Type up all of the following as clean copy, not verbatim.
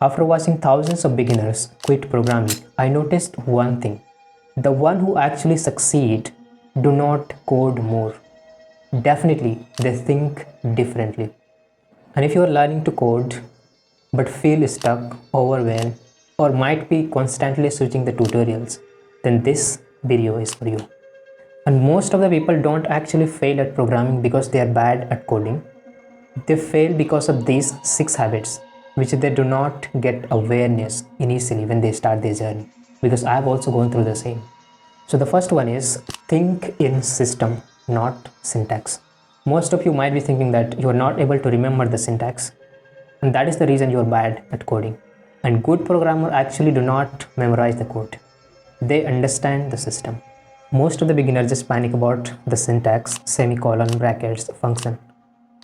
After watching thousands of beginners quit programming, I noticed one thing. The one who actually succeed do not code more. Definitely, they think differently. And if you are learning to code but feel stuck, overwhelmed, or might be constantly switching the tutorials, then this video is for you. And most of the people don't actually fail at programming because they are bad at coding. They fail because of these 6 habits, which they do not get awareness initially when they start their journey. Because I have also gone through the same. So the first one is think in system, not syntax. Most of you might be thinking that you are not able to remember the syntax, and that is the reason you are bad at coding. And good programmers actually do not memorize the code. They understand the system. Most of the beginners just panic about the syntax, semicolon, brackets, function.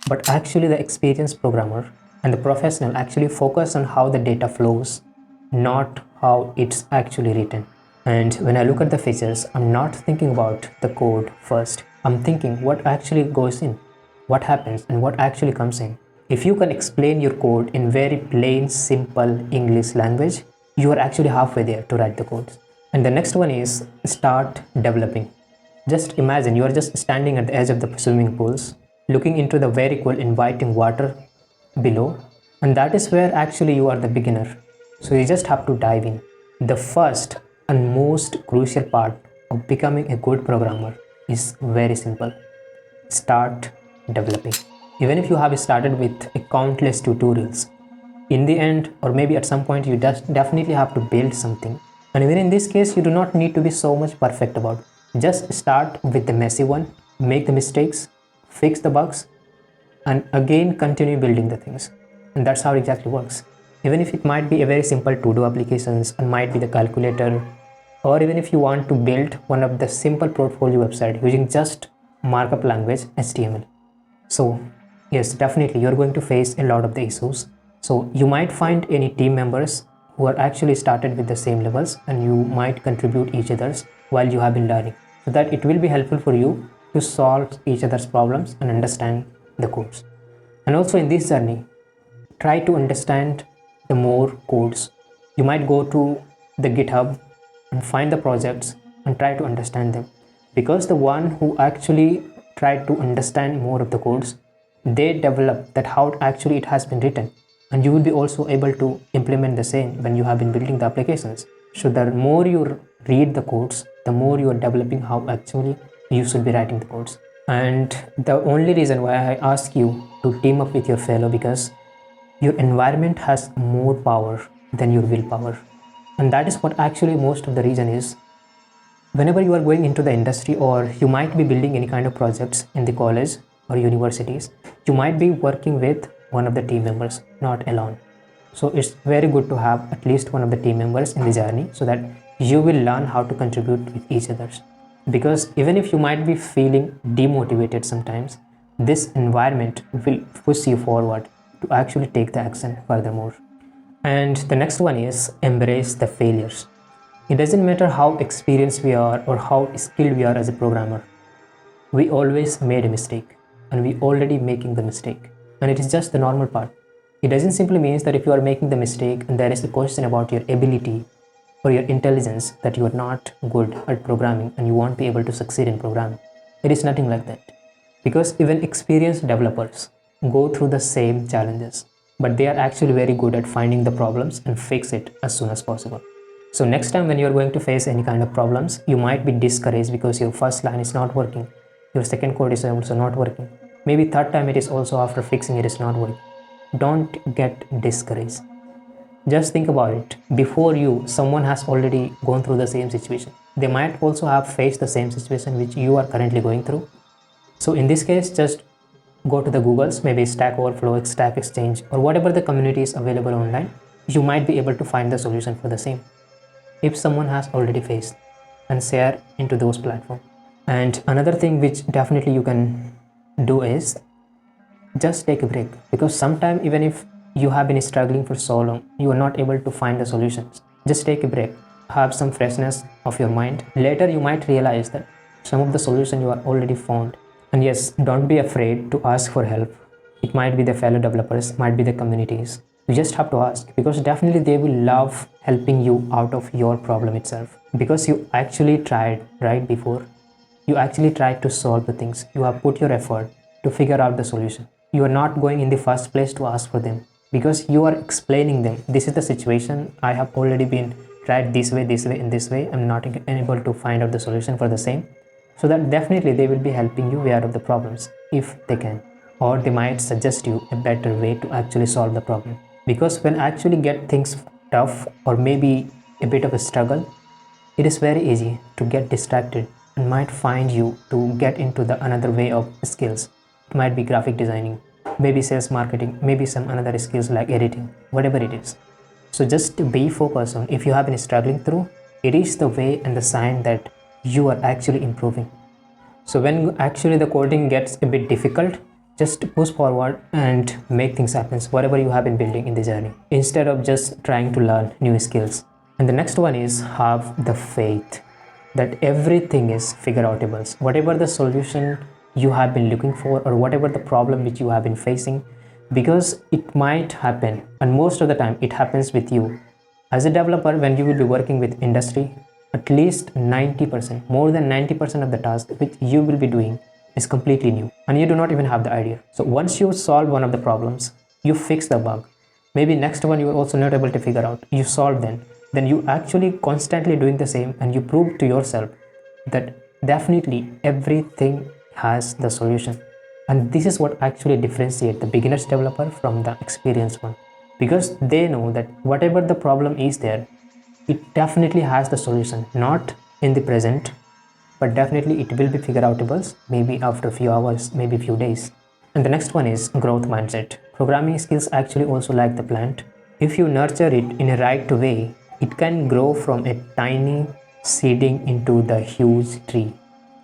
But actually the experienced programmer and the professional actually focus on how the data flows, not how it's actually written. And when I look at the features, I'm not thinking about the code first. I'm thinking what actually goes in, what happens, and what actually comes in. If you can explain your code in very plain, simple English language, you are actually halfway there to write the codes. And the next one is start developing. Just imagine you are just standing at the edge of the swimming pools, looking into the very cool inviting water below, and that is where actually you are the beginner. So you just have to dive in. The first and most crucial part of becoming a good programmer is very simple. Start developing. Even if you have started with a countless tutorials, in the end or maybe at some point you just definitely have to build something. And even in this case you do not need to be so much perfect about it. Just start with the messy one, make the mistakes, fix the bugs, and again continue building the things. And that's how it exactly works. Even if it might be a very simple to-do applications and might be the calculator, or even if you want to build one of the simple portfolio website using just markup language HTML. So yes, definitely you're going to face a lot of the issues. So you might find any team members who are actually started with the same levels, and you might contribute each other's while you have been learning, so that it will be helpful for you to solve each other's problems and understand the codes. And also in this journey, try to understand the more codes. You might go to the GitHub and find the projects and try to understand them, because the one who actually tried to understand more of the codes, they develop that how actually it has been written, and you will be also able to implement the same when you have been building the applications. So the more you read the codes, the more you are developing how actually you should be writing the codes. And the only reason why I ask you to team up with your fellow, because your environment has more power than your willpower. And that is what actually most of the reason is. Whenever you are going into the industry, or you might be building any kind of projects in the college or universities, you might be working with one of the team members, not alone. So it's very good to have at least one of the team members in the journey, so that you will learn how to contribute with each others. Because even if you might be feeling demotivated sometimes, this environment will push you forward to actually take the action furthermore. And the next one is embrace the failures. It doesn't matter how experienced we are or how skilled we are as a programmer. We always made a mistake, and we already making the mistake, and it is just the normal part. It doesn't simply mean that if you are making the mistake and there is a question about your ability or your intelligence, that you are not good at programming and you won't be able to succeed in programming. It is nothing like that, because even experienced developers go through the same challenges, but they are actually very good at finding the problems and fix it as soon as possible. So next time when you are going to face any kind of problems, you might be discouraged because your first line is not working, your second code is also not working, maybe third time it is also after fixing it is not working. Don't get discouraged. Just think about it. Before you, someone has already gone through the same situation. They might also have faced the same situation which you are currently going through. So in this case, just go to the Googles, maybe Stack Overflow, Stack Exchange, or whatever the community is available online. You might be able to find the solution for the same if someone has already faced, and share into those platforms. And another thing which definitely you can do is just take a break, because sometimes even if you have been struggling for so long, you are not able to find the solutions. Just take a break, have some freshness of your mind. Later you might realize that some of the solution you are already found. And yes, don't be afraid to ask for help. It might be the fellow developers, might be the communities, You just have to ask, because definitely they will love helping you out of your problem itself, because you actually tried right before. You actually tried to solve the things. You have put your effort to figure out the solution. You are not going in the first place to ask for them, because you are explaining them, this is the situation, I have already been tried this way, this way, and this way, I'm not able to find out the solution for the same. So that definitely they will be helping you way out of the problems if they can, or they might suggest you a better way to actually solve the problem. Because when actually get things tough, or maybe a bit of a struggle, it is very easy to get distracted and might find you to get into the another way of skills. It might be graphic designing, maybe sales marketing, maybe some another skills like editing, whatever it is. So just be focused on, if you have been struggling through, it is the way and the sign that you are actually improving. So when actually the coding gets a bit difficult, just push forward and make things happen, whatever you have been building in the journey, instead of just trying to learn new skills. And the next one is have the faith that everything is figure outables. Whatever the solution you have been looking for, or whatever the problem which you have been facing, because it might happen, and most of the time it happens with you as a developer. When you will be working with industry, at least 90%, more than 90% of the task which you will be doing is completely new, and you do not even have the idea. So once you solve one of the problems, you fix the bug, maybe next one you are also not able to figure out, you solve them, then you actually constantly doing the same, and you prove to yourself that definitely everything has the solution. And this is what actually differentiates the beginners developer from the experienced one, because they know that whatever the problem is there, it definitely has the solution, not in the present, but definitely it will be figure outables, maybe after a few hours, maybe few days. And the next one is growth mindset. Programming skills actually also like the plant. If you nurture it in a right way, it can grow from a tiny seeding into the huge tree.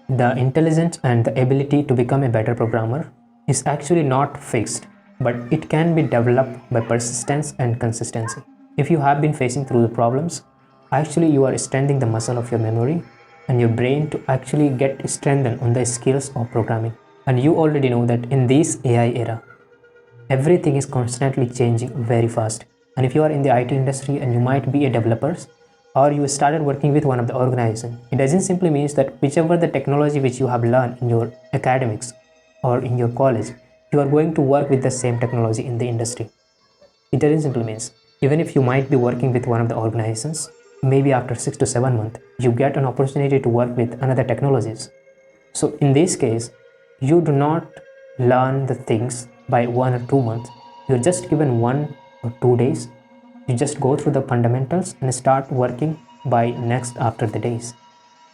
The intelligence and the ability to become a better programmer is actually not fixed, but it can be developed by persistence and consistency. If you have been facing through the problems, actually you are strengthening the muscle of your memory and your brain to actually get strengthened on the skills of programming. And you already know that in this AI era, everything is constantly changing very fast. And if you are in the IT industry and you might be a developer, or you started working with one of the organization, it doesn't simply mean that whichever the technology which you have learned in your academics or in your college, you are going to work with the same technology in the industry. It doesn't simply means, even if you might be working with one of the organizations, maybe after 6 to 7 months, you get an opportunity to work with another technologies. So in this case, you do not learn the things by 1 or 2 months. You're just given 1 or 2 days. You just go through the fundamentals and start working by next after the days.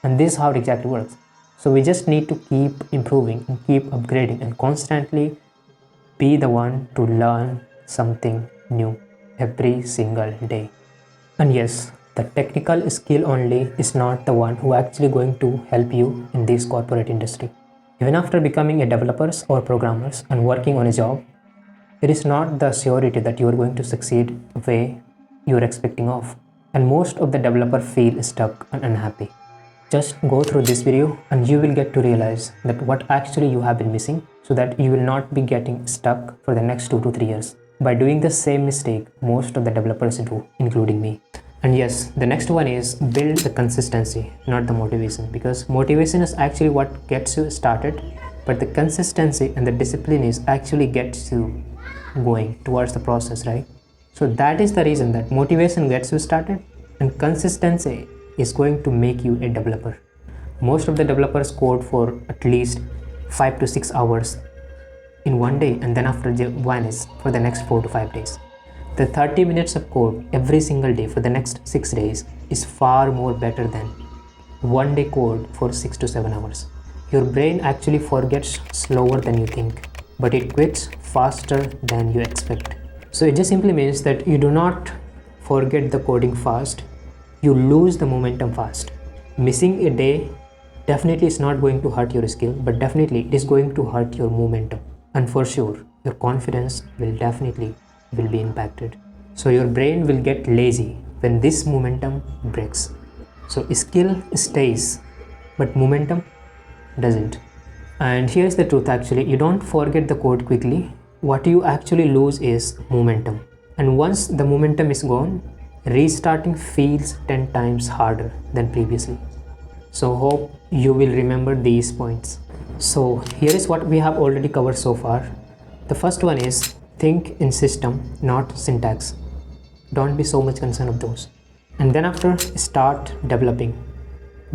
And this is how it exactly works. So we just need to keep improving and keep upgrading and constantly be the one to learn something new every single day. And yes, the technical skill only is not the one who actually going to help you in this corporate industry. Even after becoming a developers or programmers and working on a job, it is not the surety that you are going to succeed the way you are expecting of. And most of the developer feel stuck and unhappy. Just go through this video and you will get to realize that what actually you have been missing, so that you will not be getting stuck for the next 2 to 3 years by doing the same mistake most of the developers do, including me. And yes, the next one is build the consistency, not the motivation, because motivation is actually what gets you started, but the consistency and the discipline is actually gets you going towards the process, right? So that is the reason that motivation gets you started and consistency is going to make you a developer. Most of the developers code for at least 5 to 6 hours in one day, and then after one is for the next 4 to 5 days. The 30 minutes of code every single day for the next 6 days is far more better than one day code for 6 to 7 hours. Your brain actually forgets slower than you think, but it quits faster than you expect. So it just simply means that you do not forget the coding fast, you lose the momentum fast. Missing a day definitely is not going to hurt your skill, but definitely it is going to hurt your momentum. And for sure, your confidence will definitely be impacted. So your brain will get lazy when this momentum breaks. So skill stays, but momentum doesn't. And here's the truth actually, you don't forget the code quickly. What you actually lose is momentum. And once the momentum is gone, restarting feels 10 times harder than previously. So hope you will remember these points. So here is what we have already covered so far. The first one is think in system, not syntax. Don't be so much concerned of those. And then after, start developing.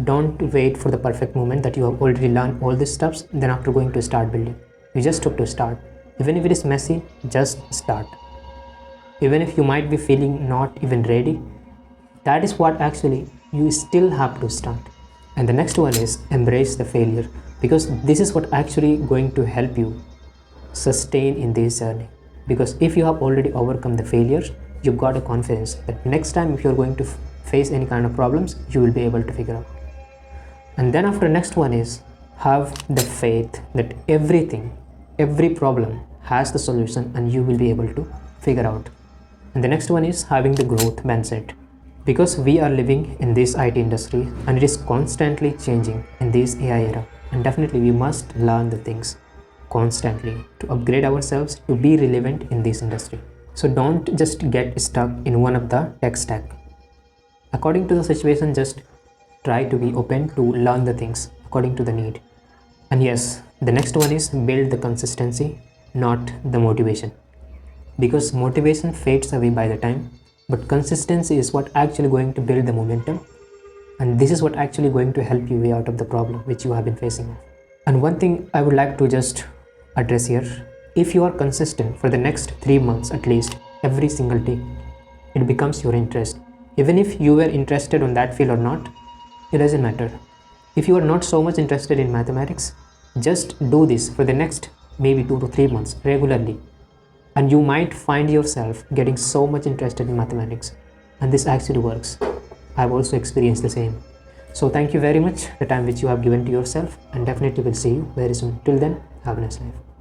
Don't wait for the perfect moment that you have already learned all these steps, then after going to start building. You just have to start. Even if it is messy, just start. Even if you might be feeling not even ready, that is what actually you still have to start. And the next one is embrace the failure, because this is what actually going to help you sustain in this journey. Because if you have already overcome the failures, you've got a confidence that next time if you're going to face any kind of problems, you will be able to figure out. And then after, next one is have the faith that every problem has the solution and you will be able to figure out. And the next one is having the growth mindset, because we are living in this IT industry and it is constantly changing in this AI era, and definitely we must learn the things constantly to upgrade ourselves to be relevant in this industry. So don't just get stuck in one of the tech stack. According to the situation, just try to be open to learn the things according to the need. And yes, the next one is build the consistency, not the motivation, because motivation fades away by the time, but consistency is what actually going to build the momentum, and this is what actually going to help you way out of the problem which you have been facing. And one thing I would like to just address here, if you are consistent for the next 3 months at least every single day, it becomes your interest. Even if you were interested on that field or not, it doesn't matter. If you are not so much interested in mathematics, just do this for the next maybe 2 to 3 months regularly, and you might find yourself getting so much interested in mathematics. And this actually works. I've also experienced the same. So thank you very much the time which you have given to yourself, and definitely will see you very soon. Till then, have a nice life.